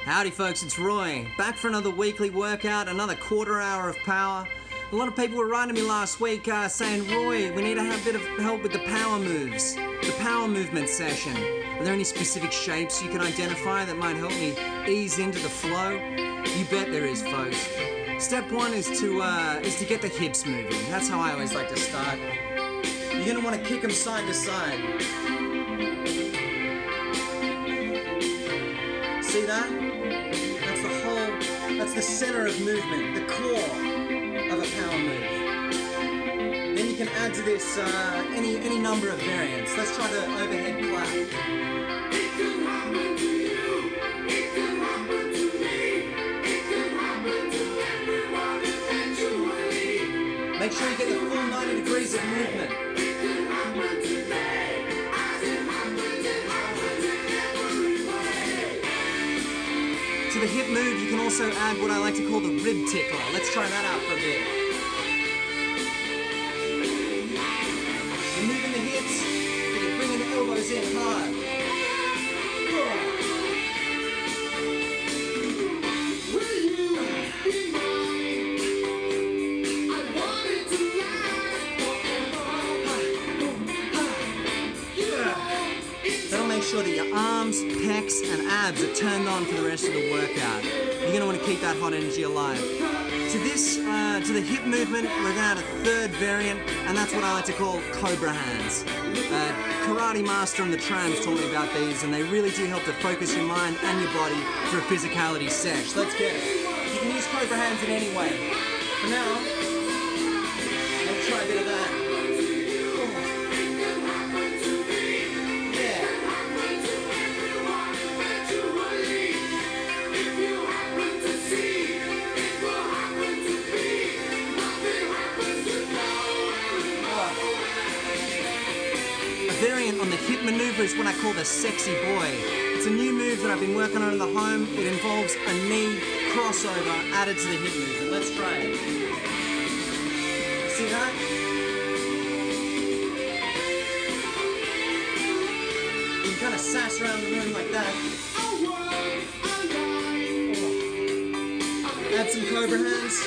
Howdy folks, it's Roy, back for another weekly workout, another quarter hour of power. A lot of people were writing to me last week saying, Roy, we need to have a bit of help with the power moves, the power movement session. Are there any specific shapes you can identify that might help me ease into the flow? You bet there is, folks. Step one is to get the hips moving. That's how I always like to start. You're going to want to kick them side to side. See that? That's the center of movement, the core of a power move. Then you can add to this any number of variants. Let's try the overhead clap. It can happen to you, it can happen to me, it can happen to everyone eventually. Make sure you get the full 90 degrees of movement. It can happen today, as it happens in every way. To the hip move, you can also add what I like to call the rib tickler. Let's try that out for a bit. You're moving the hips, but you're bringing the elbows in hard. Will you be mine? I want it to last forever. That'll make sure that your arms, pecs, and abs are turned on for the rest of the workout. You're going to want to keep that hot energy alive. To the hip movement, we're going to add a third variant, and that's what I like to call Cobra hands. Karate Master and the Trams taught me about these, and they really do help to focus your mind and your body for a physicality sesh. Let's get it. You can use Cobra hands in any way. For now, let's try a bit of that. Variant on the hip maneuver is what I call the sexy boy. It's a new move that I've been working on in the home. It involves a knee crossover added to the hip movement. Let's try it. See that? You can kind of sass around the room like that. Add some Cobra hands.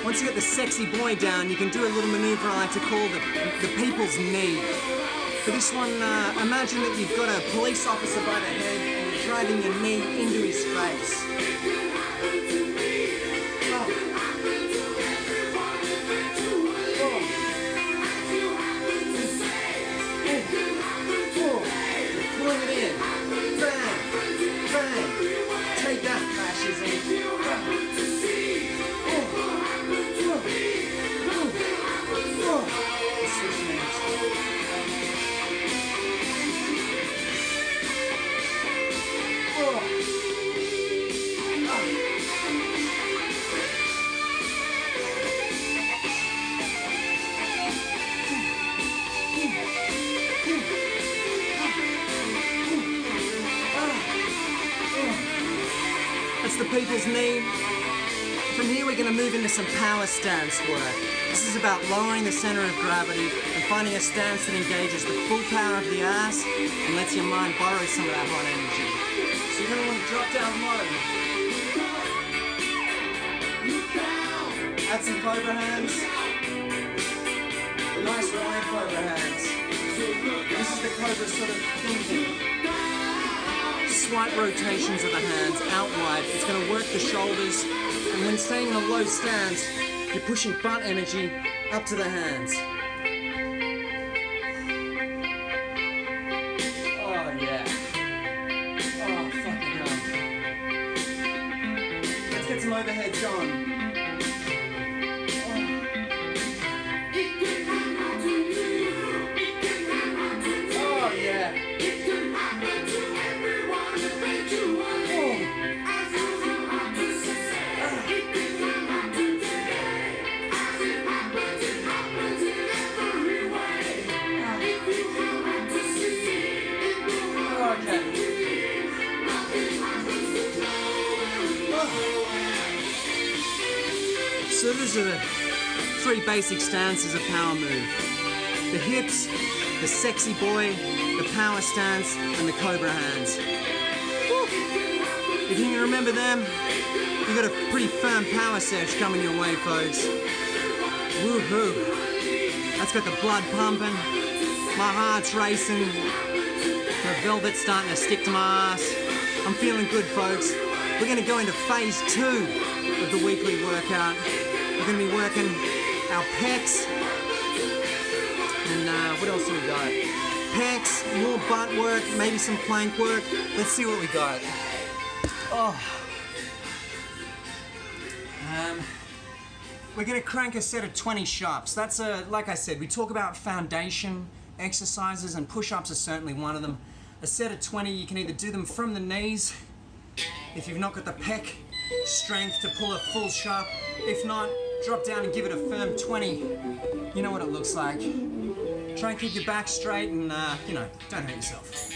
Once you get the sexy boy down, you can do a little maneuver I like to call the people's knee. For this one, imagine that you've got a police officer by the head and you're driving your knee into his face. Pulling it in. Bang! Bang! Take that, fascism. That's the people's knee. From here we're going to move into some power stance work. This is about lowering the center of gravity and finding a stance that engages the full power of the ass and lets your mind borrow some of that hot energy. So you're going to want to drop down low. Add some Cobra hands. Nice wide Cobra hands. This is the Cobra sort of thinking. Slight rotations of the hands out wide. It's going to work the shoulders, and when staying in a low stance, you're pushing butt energy up to the hands. Oh yeah. Oh fucking hell. Let's get some overheads on. Oh yeah. It can happen to these are the 3 basic stances of Power Move. The hips, the sexy boy, the power stance, and the cobra hands. Woo. If you can remember them, you got a pretty firm power surge coming your way, folks. Woohoo! That's got the blood pumping, my heart's racing, the velvet's starting to stick to my ass. I'm feeling good, folks. We're going to go into phase 2 of the weekly workout. We're going to be working our pecs, and what else do we got? Pecs, more butt work, maybe some plank work. Let's see what we got. Oh. We're going to crank a set of 20 sharps. That's like I said, we talk about foundation exercises, and push-ups are certainly one of them. A set of 20, you can either do them from the knees, if you've not got the pec strength to pull a full sharp. If not, drop down and give it a firm 20. You know what it looks like. Try and keep your back straight and, don't hurt yourself.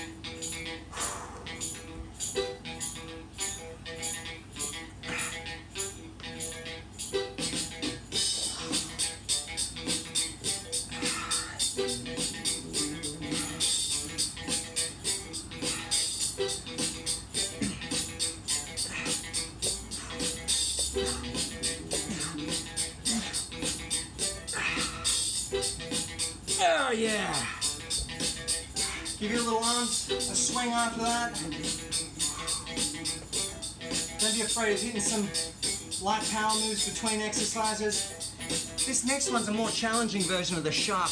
Oh yeah! Give your little arms a swing after that. Don't be afraid of hitting some light power moves between exercises. This next one's a more challenging version of the sharp.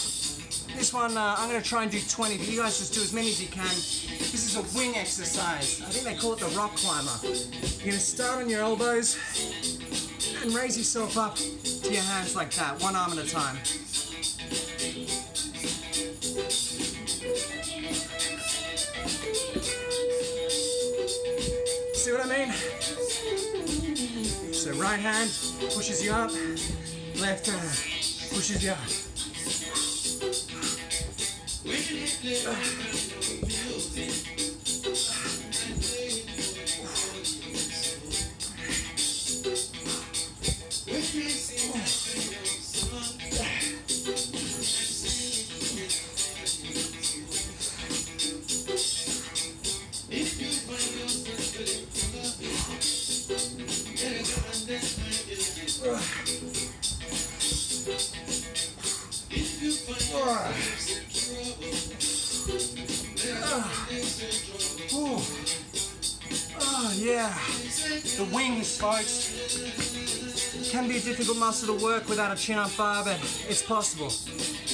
This one, I'm going to try and do 20, but you guys just do as many as you can. This is a wing exercise. I think they call it the rock climber. You're going to start on your elbows and raise yourself up to your hands like that, one arm at a time. See what I mean? So right hand pushes you up, left hand pushes you up. Oh yeah, the wings, folks. Can be a difficult muscle to work without a chin-up bar, but it's possible.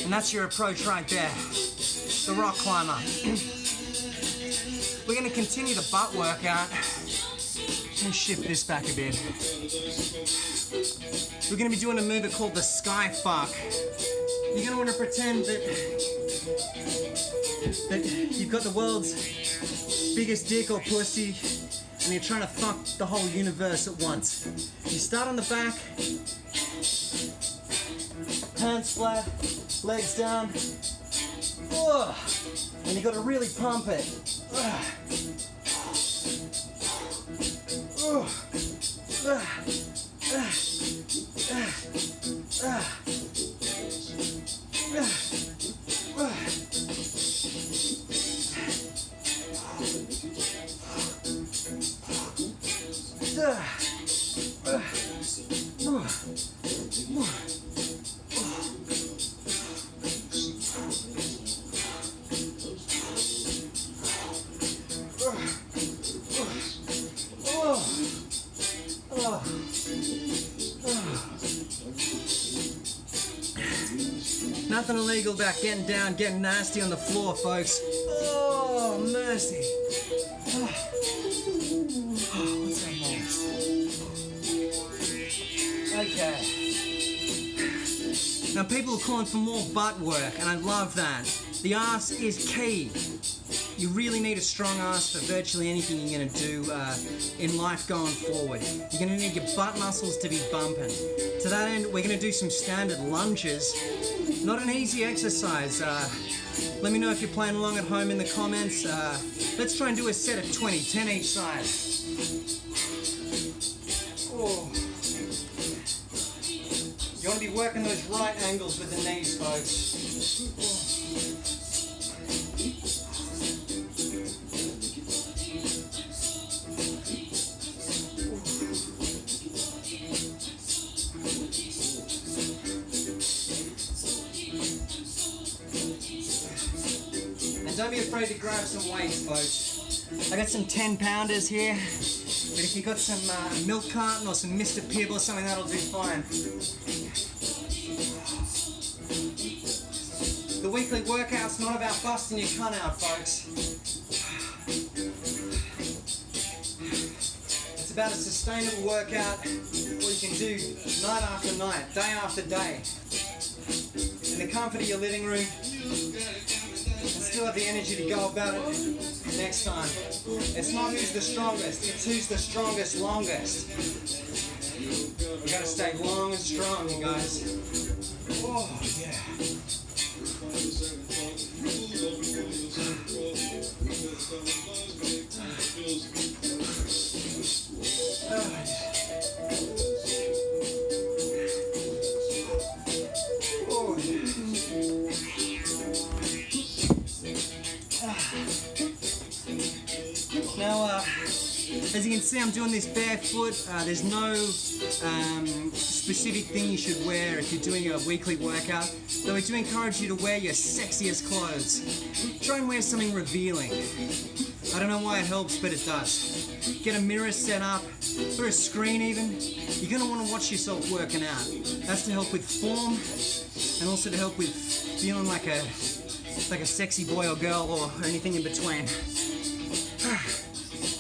And that's your approach right there, the rock climber. We're going to continue the butt workout. Let me shift this back a bit. We're going to be doing a move called the sky fuck. You're going to want to pretend that you've got the world's biggest dick or pussy, and you're trying to fuck the whole universe at once. You start on the back, hands flat, legs down, and you got to really pump it. Nothing illegal about getting down, getting nasty on the floor, folks. Oh, mercy. What's that noise? Okay. Now, people are calling for more butt work, and I love that. The ass is key. You really need a strong ass for virtually anything you're going to do in life going forward. You're going to need your butt muscles to be bumping. To that end, we're going to do some standard lunges. Not an easy exercise. Let me know if you're playing along at home in the comments. Let's try and do a set of 20, 10 each side. Oh. You're working those right angles with the knees, folks. And don't be afraid to grab some weights, folks. I got some 10-pounders here, but if you got some milk carton or some Mr. Pibb or something, that'll do fine. The weekly workout's not about busting your cunt out, folks. It's about a sustainable workout where you can do night after night, day after day, in the comfort of your living room, and still have the energy to go about it next time. It's not who's the strongest, it's who's the strongest longest. You gotta stay long and strong, you guys. Oh, yeah. Oh, yeah. Now, as you can see, I'm doing this barefoot. There's no specific thing you should wear if you're doing a weekly workout, though we do encourage you to wear your sexiest clothes. Try and wear something revealing. I don't know why it helps, but it does. Get a mirror set up, or a screen even. You're going to want to watch yourself working out. That's to help with form, and also to help with feeling like a sexy boy or girl or anything in between.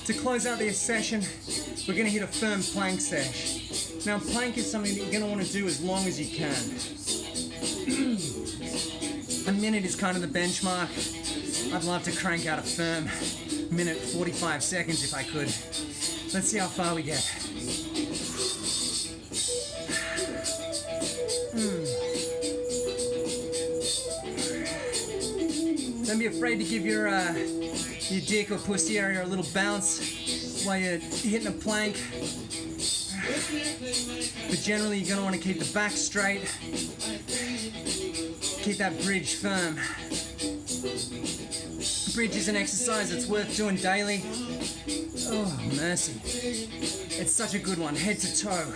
To close out this session, we're going to hit a firm plank sesh. Now, plank is something that you're going to want to do as long as you can. A minute is kind of the benchmark. I'd love to crank out a firm minute 45 seconds if I could. Let's see how far we get. Don't be afraid to give your dick or pussy area a little bounce while you're hitting a plank. But generally you're going to want to keep the back straight. Keep that bridge firm. Bridge is an exercise that's worth doing daily. Oh, mercy. It's such a good one, head to toe.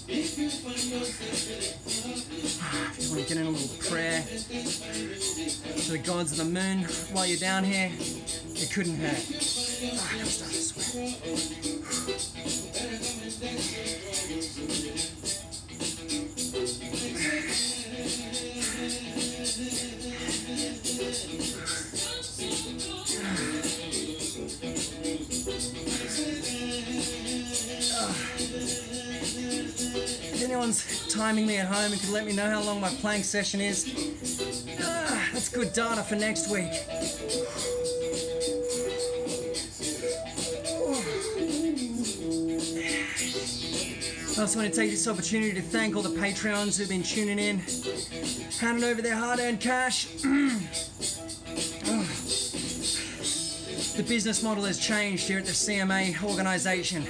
If you want to get in a little prayer to the gods of the moon while you're down here, it couldn't hurt. I'm starting to sweat. If anyone's timing me at home and could let me know how long my plank session is, that's good data for next week. I also want to take this opportunity to thank all the Patreons who've been tuning in, handing over their hard-earned cash. The business model has changed here at the CMA organisation.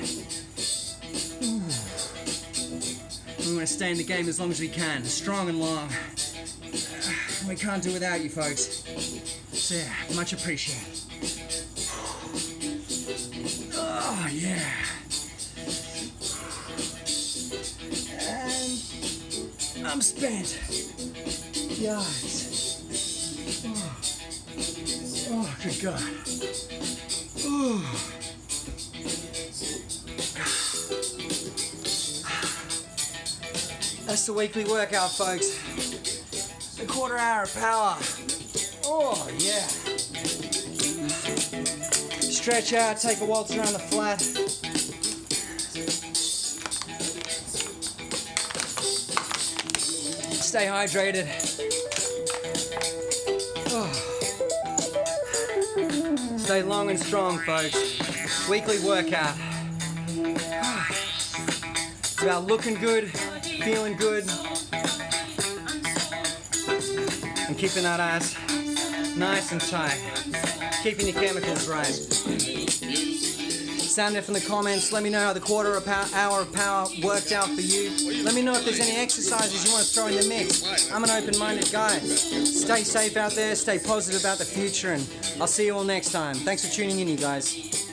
We want to stay in the game as long as we can, strong and long. We can't do without you folks. So yeah, much appreciated. Oh yeah. And I'm spent. Guys. Oh, good God. Oh. That's the weekly workout, folks. A quarter hour of power. Oh, yeah. Stretch out, take a waltz around the flat. Stay hydrated. Oh. Stay long and strong, folks. Weekly workout. It's about looking good, feeling good, and keeping that ass nice and tight. Keeping your chemicals right. Sound it from the comments. Let me know how the hour of power worked out for you. Let me know if there's any exercises you want to throw in the mix. I'm an open-minded guy. Stay safe out there. Stay positive about the future, and I'll see you all next time. Thanks for tuning in, you guys.